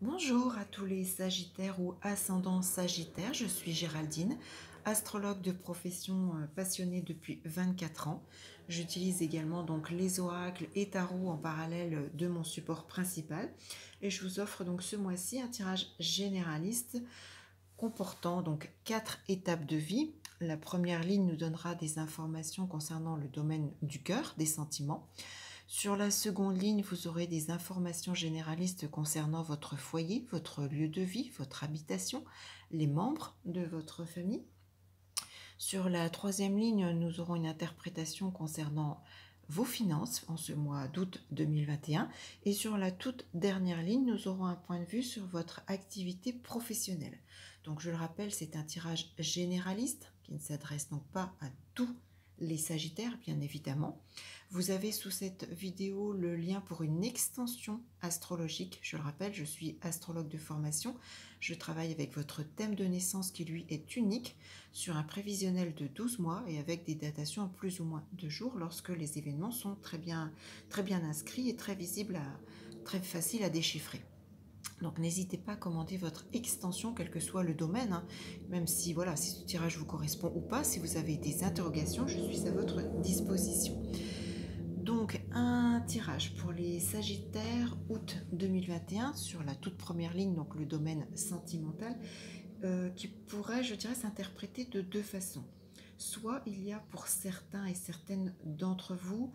Bonjour à tous les Sagittaires ou ascendants Sagittaires, je suis Géraldine, astrologue de profession passionnée depuis 24 ans. J'utilise également donc les oracles et tarots en parallèle de mon support principal et je vous offre donc ce mois-ci un tirage généraliste comportant donc 4 étapes de vie. La première ligne nous donnera des informations concernant le domaine du cœur, des sentiments. Sur la seconde ligne, vous aurez des informations généralistes concernant votre foyer, votre lieu de vie, votre habitation, les membres de votre famille. Sur la troisième ligne, nous aurons une interprétation concernant vos finances en ce mois d'août 2021. Et sur la toute dernière ligne, nous aurons un point de vue sur votre activité professionnelle. Donc je le rappelle, c'est un tirage généraliste qui ne s'adresse donc pas à tous les Sagittaires, bien évidemment. Vous avez sous cette vidéo le lien pour une extension astrologique. Je le rappelle, je suis astrologue de formation. Je travaille avec votre thème de naissance qui lui est unique sur un prévisionnel de 12 mois et avec des datations en plus ou moins de jours lorsque les événements sont très bien inscrits et très visibles, très faciles à déchiffrer. Donc n'hésitez pas à commander votre extension, quel que soit le domaine, hein. Même si voilà, si ce tirage vous correspond ou pas, si vous avez des interrogations, je suis à votre disposition. Donc un tirage pour les Sagittaires août 2021 sur la toute première ligne, donc le domaine sentimental, qui pourrait, je dirais, s'interpréter de deux façons. Soit il y a pour certains et certaines d'entre vous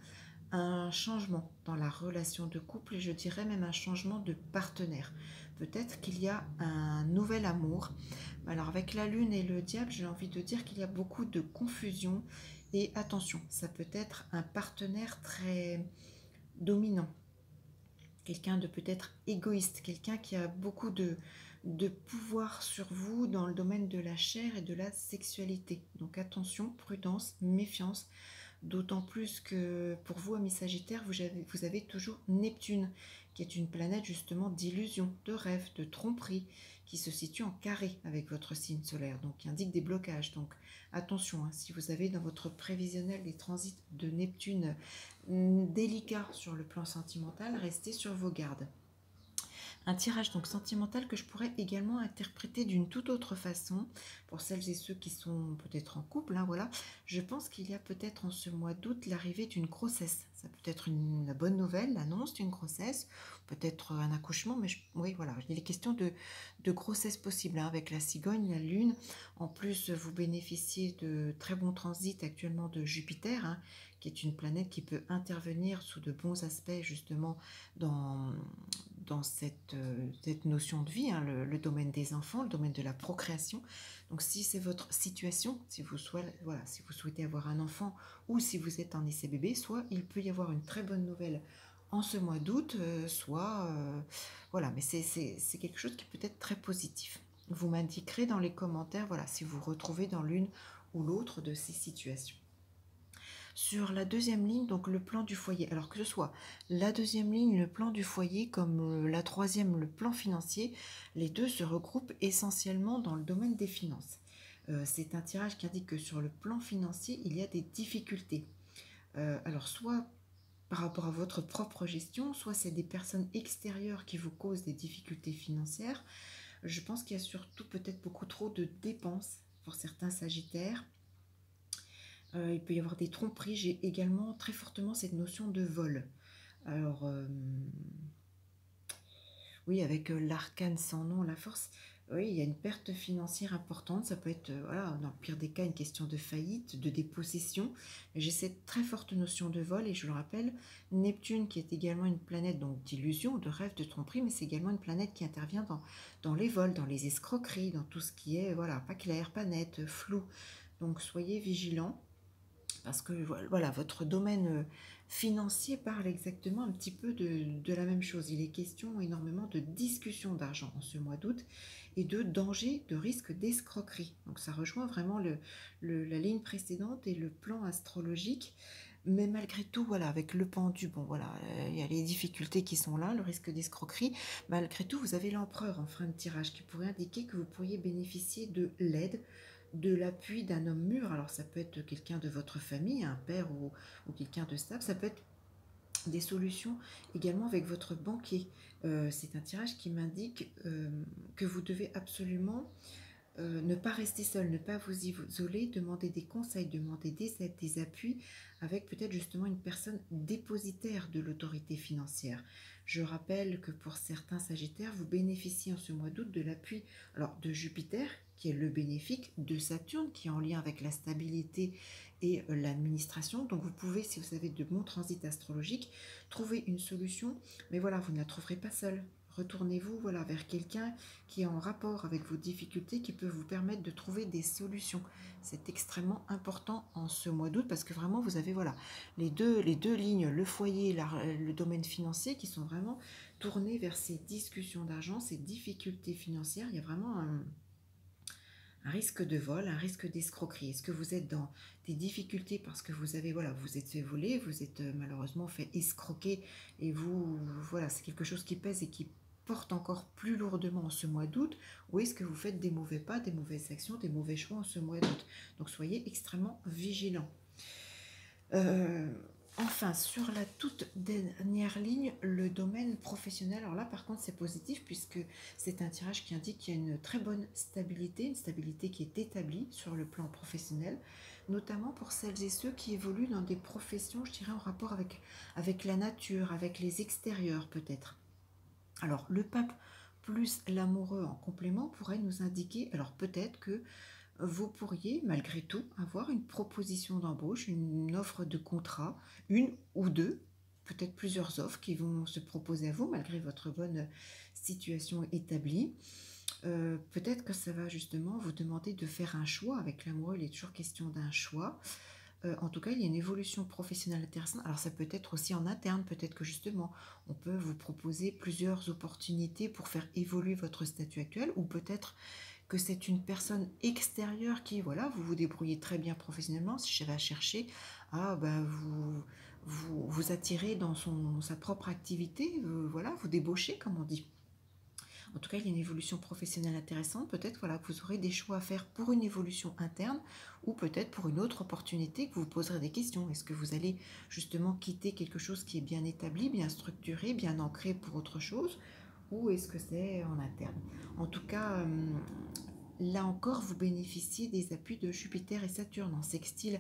un changement dans la relation de couple et je dirais même un changement de partenaire. Peut-être qu'il y a un nouvel amour. Alors avec la lune et le diable, j'ai envie de dire qu'il y a beaucoup de confusion et attention, ça peut être un partenaire très dominant, quelqu'un de peut-être égoïste, quelqu'un qui a beaucoup de pouvoir sur vous dans le domaine de la chair et de la sexualité. Donc attention, prudence, méfiance. D'autant plus que pour vous, amis Sagittaires, vous avez toujours Neptune, qui est une planète justement d'illusion, de rêve, de tromperie, qui se situe en carré avec votre signe solaire, donc qui indique des blocages. Donc attention, hein, si vous avez dans votre prévisionnel des transits de Neptune délicats sur le plan sentimental, restez sur vos gardes. Un tirage donc sentimental que je pourrais également interpréter d'une toute autre façon pour celles et ceux qui sont peut-être en couple, hein, voilà. Je pense qu'il y a peut-être en ce mois d'août l'arrivée d'une grossesse. Ça peut être la bonne nouvelle, l'annonce d'une grossesse, peut-être un accouchement, mais oui, voilà, il est question de grossesse possible, hein, avec la cigogne, la lune. En plus, vous bénéficiez de très bons transits actuellement de Jupiter, hein, qui est une planète qui peut intervenir sous de bons aspects justement dans cette notion de vie, hein, le domaine des enfants, le domaine de la procréation. Donc si c'est votre situation, si vous souhaitez avoir un enfant ou si vous êtes en essai bébé, soit il peut y avoir une très bonne nouvelle en ce mois d'août, voilà, mais c'est quelque chose qui peut être très positif. Vous m'indiquerez dans les commentaires, voilà, si vous retrouvez dans l'une ou l'autre de ces situations. Sur la deuxième ligne, donc le plan du foyer, alors que ce soit la deuxième ligne, le plan du foyer, comme la troisième, le plan financier, les deux se regroupent essentiellement dans le domaine des finances. C'est un tirage qui indique que sur le plan financier, il y a des difficultés. Alors soit par rapport à votre propre gestion, soit c'est des personnes extérieures qui vous causent des difficultés financières. Je pense qu'il y a surtout peut-être beaucoup trop de dépenses pour certains Sagittaires. Il peut y avoir des tromperies. J'ai également très fortement cette notion de vol. Alors, oui, avec l'arcane sans nom, la force, oui, il y a une perte financière importante. Ça peut être, voilà, dans le pire des cas, une question de faillite, de dépossession. J'ai cette très forte notion de vol et je le rappelle, Neptune qui est également une planète donc d'illusion, de rêve, de tromperie, mais c'est également une planète qui intervient dans les vols, dans les escroqueries, dans tout ce qui est, voilà, pas clair, pas net, flou. Donc soyez vigilants parce que voilà, votre domaine financier parle exactement un petit peu de la même chose. Il est question énormément de discussion d'argent en ce mois d'août et de danger, de risque d'escroquerie. Donc ça rejoint vraiment la ligne précédente et le plan astrologique. Mais malgré tout, voilà, avec le pendu, bon voilà, il y a les difficultés qui sont là, le risque d'escroquerie. Malgré tout, vous avez l'empereur en fin de tirage qui pourrait indiquer que vous pourriez bénéficier de l'aide, de l'appui d'un homme mûr. Alors ça peut être quelqu'un de votre famille, un père ou quelqu'un de stable, ça peut être des solutions également avec votre banquier. C'est un tirage qui m'indique que vous devez absolument ne pas rester seul, ne pas vous isoler, demander des conseils, demander des aides, des appuis avec peut-être justement une personne dépositaire de l'autorité financière. Je rappelle que pour certains Sagittaires, vous bénéficiez en ce mois d'août de l'appui alors de Jupiter, qui est le bénéfique, de Saturne, qui est en lien avec la stabilité et l'administration. Donc vous pouvez, si vous avez de bons transits astrologiques, trouver une solution, mais voilà, vous ne la trouverez pas seule. Retournez-vous voilà, vers quelqu'un qui est en rapport avec vos difficultés, qui peut vous permettre de trouver des solutions. C'est extrêmement important en ce mois d'août parce que vraiment vous avez voilà, les deux lignes, le foyer et le domaine financier qui sont vraiment tournés vers ces discussions d'argent, ces difficultés financières. Il y a vraiment un risque de vol, un risque d'escroquerie. Est-ce que vous êtes dans des difficultés parce que vous avez, voilà, vous êtes fait voler, vous êtes malheureusement fait escroquer et voilà, c'est quelque chose qui pèse et qui porte encore plus lourdement en ce mois d'août, ou est-ce que vous faites des mauvais pas, des mauvaises actions, des mauvais choix en ce mois d'août? Donc soyez extrêmement vigilants. Enfin, sur la toute dernière ligne, le domaine professionnel. Alors là, par contre, c'est positif puisque c'est un tirage qui indique qu'il y a une très bonne stabilité, une stabilité qui est établie sur le plan professionnel, notamment pour celles et ceux qui évoluent dans des professions, je dirais, en rapport avec la nature, avec les extérieurs peut-être. Alors, le pape plus l'amoureux en complément pourrait nous indiquer, alors peut-être que vous pourriez malgré tout avoir une proposition d'embauche, une offre de contrat, une ou deux, peut-être plusieurs offres qui vont se proposer à vous malgré votre bonne situation établie. Peut-être que ça va justement vous demander de faire un choix. Avec l'amoureux, il est toujours question d'un choix. En tout cas, il y a une évolution professionnelle intéressante. Alors ça peut être aussi en interne, peut-être que justement, on peut vous proposer plusieurs opportunités pour faire évoluer votre statut actuel, ou peut-être que c'est une personne extérieure qui, voilà, vous vous débrouillez très bien professionnellement, si va chercher à vous attirer dans sa propre activité, voilà, vous débaucher, comme on dit. En tout cas, il y a une évolution professionnelle intéressante. Peut-être voilà, que vous aurez des choix à faire pour une évolution interne ou peut-être pour une autre opportunité que vous vous poserez des questions. Est-ce que vous allez justement quitter quelque chose qui est bien établi, bien structuré, bien ancré pour autre chose, ou est-ce que c'est en interne? En tout cas, là encore, vous bénéficiez des appuis de Jupiter et Saturne en sextile,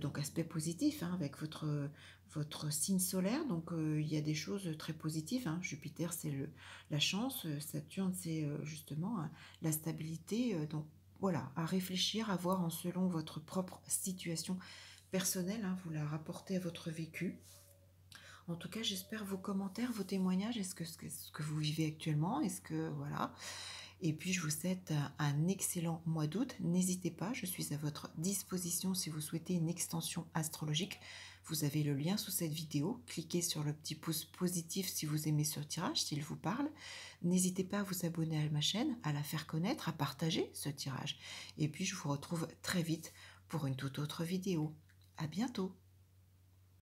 donc aspect positif hein, avec votre signe solaire. Donc il y a des choses très positives. Hein. Jupiter, c'est la chance. Saturne, c'est justement la stabilité. Donc voilà, à réfléchir, à voir en selon votre propre situation personnelle. Hein, vous la rapportez à votre vécu. En tout cas, j'espère vos commentaires, vos témoignages. Est-ce que ce que vous vivez actuellement? Est-ce que voilà? Et puis, je vous souhaite un excellent mois d'août. N'hésitez pas, je suis à votre disposition si vous souhaitez une extension astrologique. Vous avez le lien sous cette vidéo. Cliquez sur le petit pouce positif si vous aimez ce tirage, s'il vous parle. N'hésitez pas à vous abonner à ma chaîne, à la faire connaître, à partager ce tirage. Et puis, je vous retrouve très vite pour une toute autre vidéo. À bientôt!